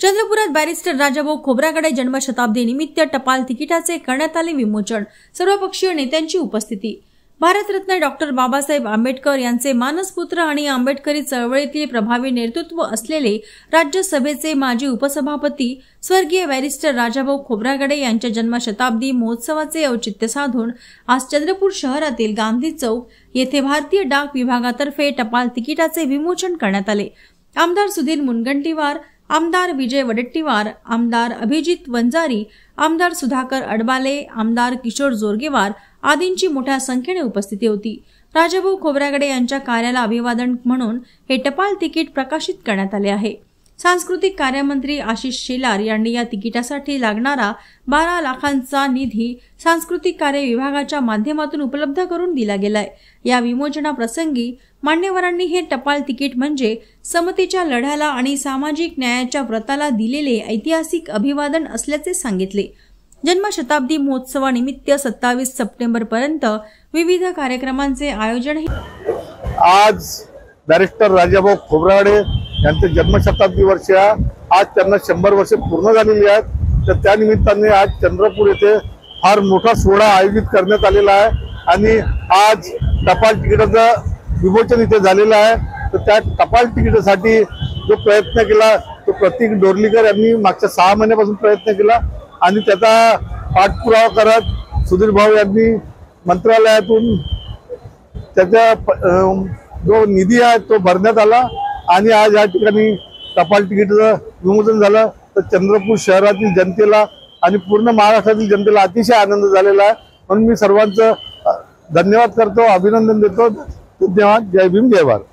चंद्रपुरात barrister Rajabhau Khobragade जन्मशताब्दी निमित्त टपाल तिकिटाचे करण्यात आले विमोचन। सर्वपक्षीय नेत्यांची उपस्थिती। भारतरत्न डॉक्टर बाबासाहेब आंबेडकर यांचे मानसपुत्र आणि आंबेडकरी चळवळीतील प्रभावी नेतृत्व असलेले राज्यसभेचे माजी उपसभापती स्वर्गीय बॅरिस्टर राजाभाऊ खोब्रागडे यांच्या जन्मशताब्दी महोत्सवाचे औचित्य साधून आज चंद्रपूर शहरातील गांधी चौक येथे भारतीय डाक विभागातर्फे टपाल तिकिटाचे विमोचन करण्यात आले। आमदार सुधीर मुनगंटीवार, आमदार विजय वडेट्टीवार, आमदार अभिजित वंजारी, आमदार सुधाकर अडबाले, आमदार किशोर जोरगेवार आदींची मोठ्या संख्येने उपस्थिती होती। राजाभाऊ खोब्रागडे यांच्या कार्याला अभिवादन म्हणून हे टपाल तिकीट प्रकाशित करण्यात आले आहे। सांस्कृतिक कार्यमंत्री आशिष शेलार यांनी या तिकिटासाठी लागणारा 12 लाखांचा निधी सांस्कृतिक कार्य विभागाच्या माध्यमातून उपलब्ध करून दिला गेलाय। या विमोचना प्रसंगी मान्यवरांनी हे टपाल तिकीट म्हणजे समतेच्या लढ्याला आणि सामाजिक न्यायाच्या व्रताला दिलेले ऐतिहासिक अभिवादन असल्याचे सांगितले। जन्मशताब्दी महोत्सवानिमित्त 27 सप्टेंबर पर्यंत विविध कार्यक्रमांचे आयोजन आज बॅरिस्टर राजाभाऊ खोब्रागडे यांचे जन्मशताब्दी वर्ष आज त्यांना 100 वर्ष पूर्ण झालेली आहेत। तर त्या निमित्ताने आज चंद्रपूर येथे फार मोठा सोहळा आयोजित करण्यात आलेला आहे आणि आज टपाल तिकिटाचं विमोचन इथे झालेलं आहे। तर त्या टपाल तिकिटासाठी जो प्रयत्न केला तो प्रतीक डोरलीकर यांनी मागच्या 6 महिन्यापासून प्रयत्न केला आणि त्याचा पाठपुरावा करत सुधीर भाऊ यांनी मंत्रालयातून त्याचा जो निधी आहे तो भरण्यात आला आणि आज या ठिकाणी टपाल तिकिटाचं विमोचन झालं। तर चंद्रपूर शहरातील जनतेला आणि पूर्ण महाराष्ट्रातील जनतेला अतिशय आनंद झालेला आहे। म्हणून मी सर्वांचं धन्यवाद करतो, अभिनंदन देतो। धन्यवाद। जय भीम, जय भारत।